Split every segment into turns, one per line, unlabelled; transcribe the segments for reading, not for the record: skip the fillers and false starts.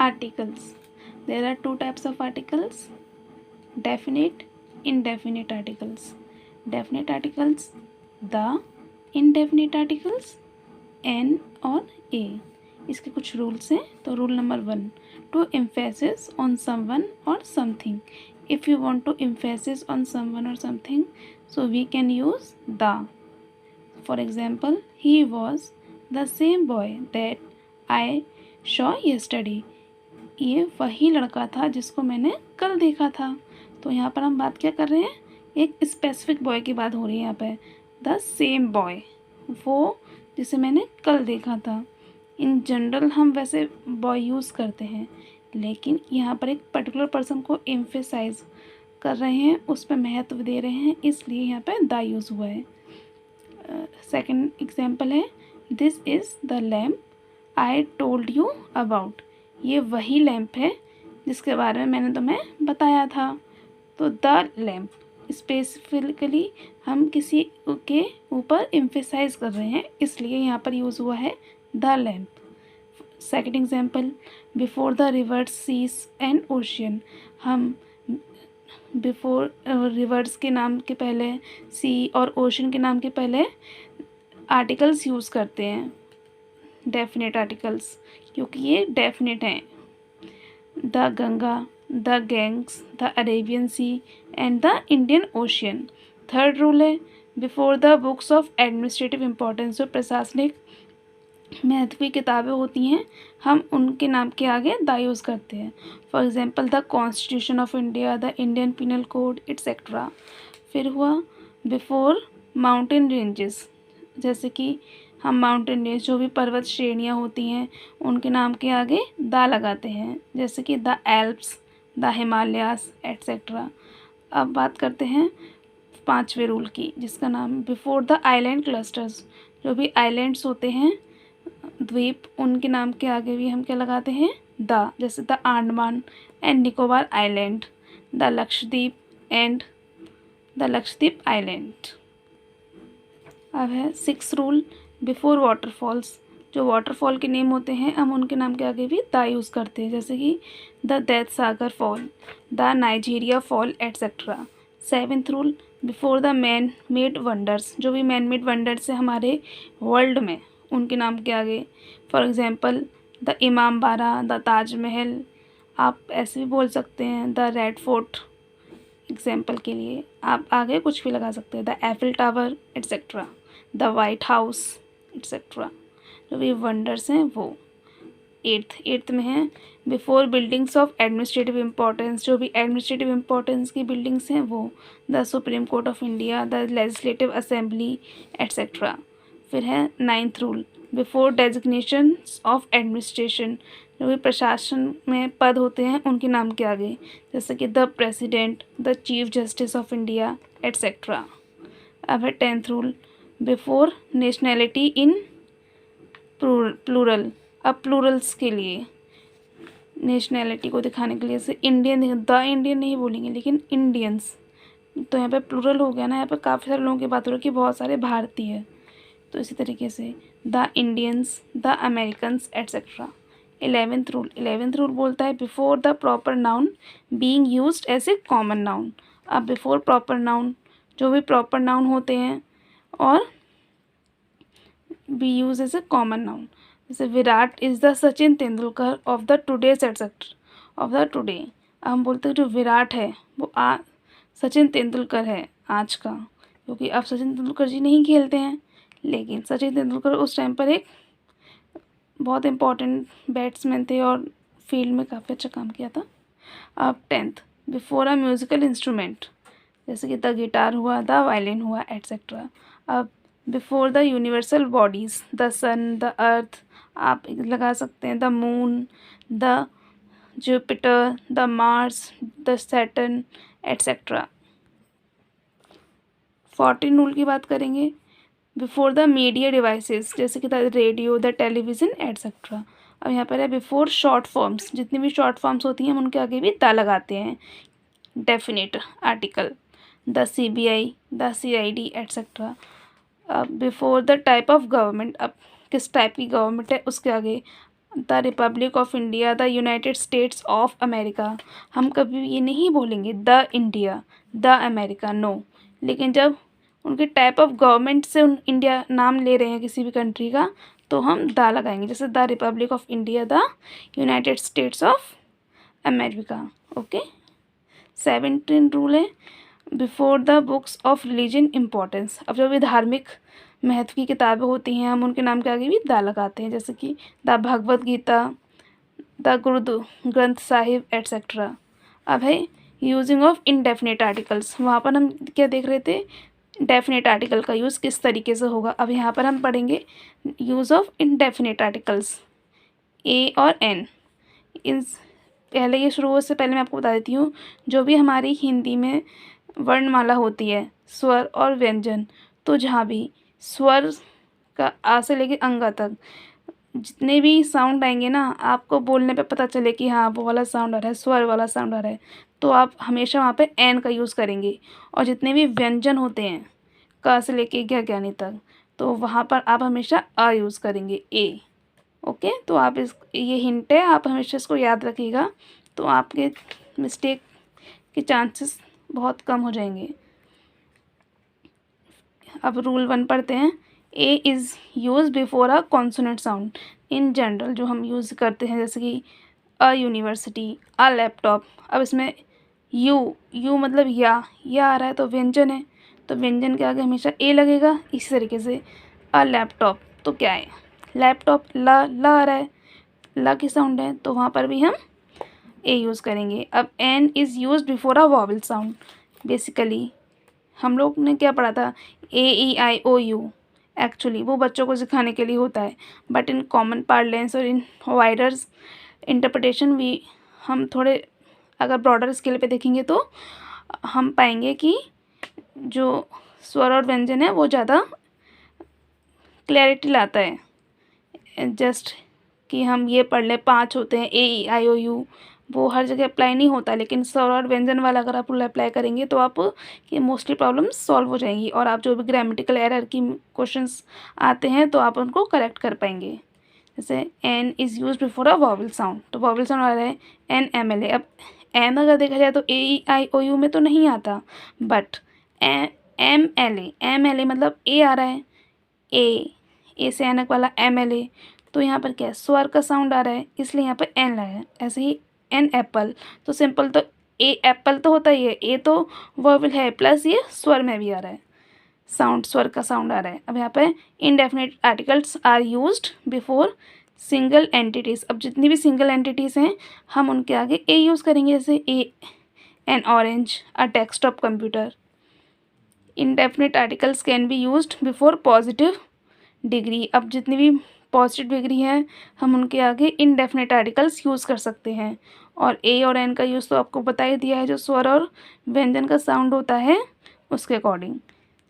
Articles. There are two types of articles: definite, indefinite articles. Definite articles, the. Indefinite articles, an और A. इसके कुछ rules हैं. तो rule number 1, to emphasis on someone और something. If you want to emphasis on someone और something, so we can use the. For example, he was the same boy that I saw yesterday. ये वही लड़का था जिसको मैंने कल देखा था. तो यहाँ पर हम बात क्या कर रहे हैं, एक स्पेसिफिक बॉय की बात हो रही है यहाँ पे. द सेम बॉय, वो जिसे मैंने कल देखा था. इन जनरल हम वैसे बॉय यूज़ करते हैं, लेकिन यहाँ पर एक पर्टिकुलर पर्सन को एम्फेसाइज कर रहे हैं, उस पर महत्व दे रहे हैं, इसलिए यहाँ पे द यूज़ हुआ है. सेकंड एग्जांपल है, this is the lamp I told you about. ये वही लैम्प है जिसके बारे में मैंने तुम्हें बताया था. तो द लैम्प, स्पेसिफिकली हम किसी के ऊपर एम्फेसाइज कर रहे हैं, इसलिए यहाँ पर यूज़ हुआ है the lamp. Second example, before the rivers seas and ocean. हम बिफोर रिवर्स के नाम के पहले सी और ओशन के नाम के पहले आर्टिकल्स यूज़ करते हैं, डेफिनेट आर्टिकल्स, क्योंकि ये डेफिनेट हैं. The Ganga, the Ganges, the Arabian sea and the Indian ocean. Third rule है, before the books of administrative importance. जो प्रशासनिक महत्व की किताबें होती हैं, हम उनके नाम के आगे द यूज़ करते हैं. For example, the constitution of India, the Indian penal code, etcetera. फिर हुआ बिफोर माउंटेन रेंजेस. जैसे कि हम माउंटेन रेंज, जो भी पर्वत श्रेणियाँ होती हैं, उनके नाम के आगे द लगाते हैं, जैसे कि the Alps, the Himalayas, etcetera. अब बात करते हैं पांचवें रूल की, जिसका नाम बिफोर द आइलैंड क्लस्टर्स. जो भी आइलैंड्स होते हैं, द्वीप, उनके नाम के आगे भी हम क्या लगाते हैं, द. जैसे the Andaman and Nicobar island, the Lakshadweep and the Lakshadweep island. अब है सिक्स रूल, बिफोर वाटरफॉल्स. जो वाटरफॉल के नेम होते हैं, हम उनके नाम के आगे भी द यूज़ करते हैं, जैसे कि द दैत सागर fall, the Niagara fall, etcetera. Seventh rule, before the man made wonders. जो भी मैन मेड वंडर्स है हमारे वर्ल्ड में, उनके नाम के आगे. फॉर एग्जांपल, द इमाम बाड़ा, द ताजमहल. आप ऐसे भी बोल सकते हैं, द रेड फोर्ट. एग्जाम्पल के लिए आप आगे कुछ भी लगा सकते हैं, the Eiffel tower, etcetera, the white house, etcetera. जो भी वंडर्स हैं वो. एट्थ में है, before buildings of administrative importance. जो भी एडमिनिस्ट्रेटिव इम्पोर्टेंस की बिल्डिंग्स हैं वो, the supreme court of India, the legislative assembly, etcetera. फिर है ninth rule, before designations of administration. जो भी प्रशासन में पद होते हैं, उनके नाम के आगे, जैसे कि the president, the chief justice of India, etcetera. अब है tenth rule, before nationality in plural. अब प्लूरल्स के लिए, नेशनैलिटी को दिखाने के लिए, जैसे इंडियन, द इंडियन नहीं बोलेंगे, लेकिन इंडियंस. तो यहाँ पे प्लूरल हो गया ना, यहाँ पे काफ़ी सारे लोगों की बात हो रही है कि बहुत सारे भारतीय. तो इसी तरीके से the Indians, the Americans, etcetera. Eleventh rule बोलता है, before the proper noun being used as a common noun. अब बिफोर प्रॉपर नाउन, जो भी प्रॉपर नाउन होते हैं और be use as a common noun. जैसे Virat is the Sachin Tendulkar of the todays, etcetera, of the today. हम बोलते हैं जो विराट है वो सचिन तेंदुलकर है आज का, क्योंकि अब सचिन तेंदुलकर जी नहीं खेलते हैं, लेकिन सचिन तेंदुलकर उस टाइम पर एक बहुत इम्पॉर्टेंट बैट्समैन थे और फील्ड में काफ़ी अच्छा काम किया था. अब tenth, before a musical instrument. जैसे कि द गिटार हुआ, द वायलिन हुआ, एट्सेट्रा. अब before the universal bodies, the sun, the earth. आप लगा सकते हैं the moon, the Jupiter, the Mars, the Saturn, etcetera. 14 rule की बात करेंगे, बिफोर द मीडिया डिवाइसेस. जैसे कि the radio, the television, etcetera. अब यहाँ पर है बिफोर शॉर्ट फॉर्म्स. जितनी भी शॉर्ट फॉर्म्स होती हैं, हम उनके आगे भी द लगाते हैं. Definite article, the CBI, the CID, etcetera. अब before the type of government. अब किस टाइप की गवर्नमेंट है, उसके आगे the republic of India, the United States of America. हम कभी ये नहीं बोलेंगे the India, the America, no. लेकिन जब उनके टाइप ऑफ गवर्नमेंट से उन इंडिया नाम ले रहे हैं किसी भी कंट्री का, तो हम द लगाएंगे, जैसे the republic of India, the United States of America. Okay. 17 rule है, before the books of religion importance. अब जो भी धार्मिक महत्व की किताबें होती हैं, हम उनके नाम के आगे भी द लगाते हैं, जैसे कि the Bhagavad Gita, the Guru Granth Sahib etcetera. अब है यूजिंग ऑफ इनडेफिनेट आर्टिकल्स। वहाँ पर हम क्या देख रहे थे, डेफिनेट आर्टिकल का यूज़ किस तरीके से होगा। अब यहाँ पर हम पढ़ेंगे यूज़ ऑफ इनडेफिनेट आर्टिकल्स, ए और एन। इस पहले ये शुरू से पहले मैं आपको बता देती हूँ, जो भी हमारी हिंदी में वर्णमाला होती है, स्वर और व्यंजन, तो जहाँ भी स्वर का आ से लेके अंगा तक जितने भी साउंड आएंगे ना, आपको बोलने पे पता चले कि हाँ वो वाला साउंड आ रहा है, स्वर वाला साउंड आ रहा है, तो आप हमेशा वहाँ पे एन का यूज़ करेंगे। और जितने भी व्यंजन होते हैं क से लेके ज्ञानी तक, तो वहाँ पर आप हमेशा आ यूज़ करेंगे, ए। ओके, तो आप ये हिंट है, आप हमेशा इसको याद रखिएगा, तो आपके मिस्टेक के चांसेस बहुत कम हो जाएंगे। अब रूल 1 पढ़ते हैं। A is use before a consonant sound in general, जो हम यूज़ करते हैं, जैसे कि अ यूनिवर्सिटी, अ लैपटॉप। अब इसमें यू मतलब या आ रहा है तो व्यंजन है, तो व्यंजन के आगे हमेशा ए लगेगा। इसी तरीके से अ लैपटॉप, तो क्या है, लैपटॉप, ला आ रहा है, ला की साउंड है, तो वहाँ पर भी हम ए यूज़ करेंगे। अब an is use before a vowel sound. Basically हम लोग ने क्या पढ़ा था, ए ई आई ओ यू। एक्चुअली वो बच्चों को सिखाने के लिए होता है, बट इन कॉमन पार्लेंस और इन वाइडर्स इंटरप्रिटेशन भी हम थोड़े अगर ब्रॉडर स्केल पे देखेंगे तो हम पाएंगे कि जो स्वर और व्यंजन है वो ज़्यादा क्लैरिटी लाता है। जस्ट कि हम ये पढ़ लें 5 होते हैं, ए ई आई ओ यू, वो हर जगह अप्लाई नहीं होता, लेकिन स्वर और व्यंजन वाला अगर आप अप्लाई करेंगे तो आप की मोस्टली प्रॉब्लम्स सॉल्व हो जाएंगी, और आप जो भी ग्रामेटिकल एरर की क्वेश्चंस आते हैं तो आप उनको करेक्ट कर पाएंगे। जैसे an is use before a vowel sound, तो वॉवल साउंड आ रहा है एन एम एल ए। अब एन अगर देखा जाए तो ए ई आई ओ यू में तो नहीं आता, बट एम एल ए मतलब ए आ रहा है, ए से एनक वाला एम एल ए, तो यहाँ पर क्या है, स्वर का साउंड आ रहा है, इसलिए यहाँ पर एन लगा है। ऐसे ही एन एप्पल, तो सिंपल तो ए एप्पल तो होता ही है, ए तो वॉवल है, प्लस ये स्वर में भी आ रहा है, साउंड, स्वर का साउंड आ रहा है। अब यहाँ पे indefinite articles are used before single entities. अब जितनी भी सिंगल एंटिटीज़ हैं हम उनके आगे ए यूज़ करेंगे, जैसे a an orange, a desktop computer. Indefinite articles can be used before positive degree. अब जितनी भी पॉजिटिव डिग्री है हम उनके आगे इनडेफिनेट आर्टिकल्स यूज़ कर सकते हैं। और ए और एन का यूज़ तो आपको बता ही दिया है, जो स्वर और व्यंजन का साउंड होता है उसके अकॉर्डिंग।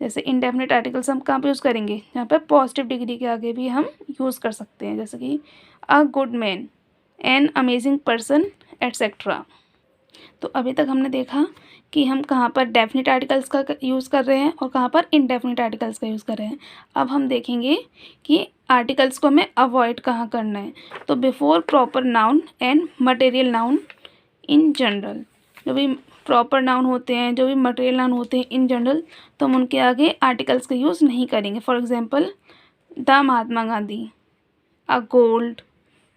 जैसे इनडेफिनेट आर्टिकल्स हम कहाँ पे यूज़ करेंगे, यहाँ पे पॉजिटिव डिग्री के आगे भी हम यूज़ कर सकते हैं, जैसे कि a good man, an amazing person etcetera. तो अभी तक हमने देखा कि हम कहाँ पर डेफिनेट आर्टिकल्स का यूज़ कर रहे हैं और कहाँ पर इनडेफिनेट आर्टिकल्स का यूज़ कर रहे हैं। अब हम देखेंगे कि आर्टिकल्स को हमें अवॉइड कहाँ करना है। तो before proper noun and material noun in general, जो भी प्रॉपर नाउन होते हैं, जो भी मटेरियल नाउन होते हैं इन जनरल, तो हम उनके आगे आर्टिकल्स का यूज़ नहीं करेंगे। For example the Mahatma Gandhi, a gold,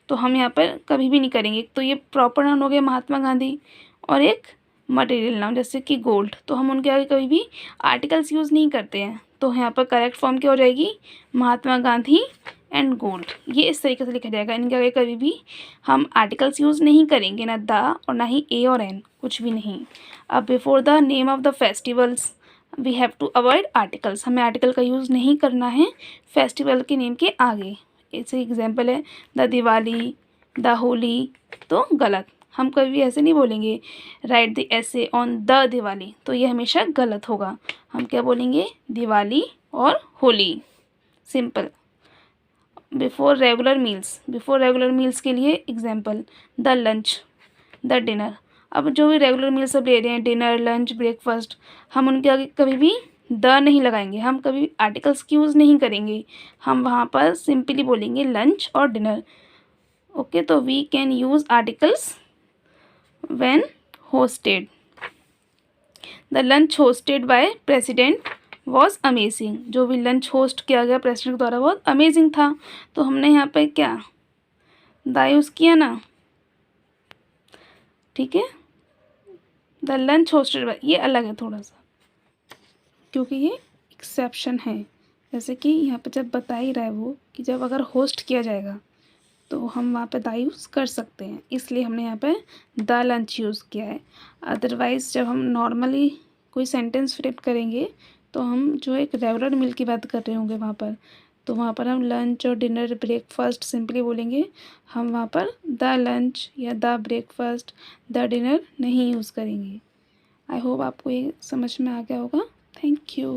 तो हम यहाँ पर कभी भी नहीं करेंगे। तो ये प्रॉपर नाउन हो गया महात्मा गांधी, और एक मटेरियल नाउन जैसे कि गोल्ड, तो हम उनके आगे कभी भी आर्टिकल्स यूज़ नहीं करते हैं। तो यहाँ पर करेक्ट फॉर्म क्या हो जाएगी, महात्मा गांधी एंड गोल्ड। ये इस तरीके से लिखा जाएगा, इनके आगे कभी भी हम आर्टिकल्स यूज़ नहीं करेंगे, ना द और ना ही ए और एन, कुछ भी नहीं। अब before the name of the festivals we have to avoid articles, हमें आर्टिकल का यूज़ नहीं करना है फेस्टिवल के नेम के आगे। ऐसे एग्जाम्पल है द दिवाली, द होली, तो गलत, हम कभी भी ऐसे नहीं बोलेंगे राइट द ऐसे ऑन द दिवाली, तो ये हमेशा गलत होगा। हम क्या बोलेंगे, दिवाली और Holi, simple. Before regular meals, before regular meals के लिए example the lunch, the dinner. अब जो भी रेगुलर मील्स सब ले रहे हैं, डिनर, लंच, ब्रेकफास्ट, हम उनके आगे कभी भी द नहीं लगाएंगे, हम कभी आर्टिकल्स की यूज़ नहीं करेंगे, हम वहाँ पर सिंपली बोलेंगे लंच और डिनर। ओके, तो we can use articles when hosted. The lunch hosted by president was amazing. जो भी लंच होस्ट किया गया प्रेसिडेंट के द्वारा बहुत अमेजिंग था। तो हमने यहाँ पे क्या द यूज़ किया ना, ठीक है। द लंच होस्टेड बाय ये अलग है थोड़ा सा, क्योंकि ये एक्सेप्शन है। जैसे कि यहाँ पे जब बता ही रहा है वो कि जब अगर होस्ट किया जाएगा तो हम वहाँ पे द यूज़ कर सकते हैं, इसलिए हमने यहाँ पे द लंच यूज़ किया है। अदरवाइज़ जब हम नॉर्मली कोई सेंटेंस फ्रेम करेंगे तो हम जो एक रेगुलर मील की बात कर रहे होंगे वहाँ पर, तो वहाँ पर हम लंच और डिनर ब्रेकफास्ट सिंपली बोलेंगे। हम वहाँ पर द लंच या द ब्रेकफास्ट द डिनर नहीं यूज़ करेंगे। आई होप आपको ये समझ में आ गया होगा। Thank you.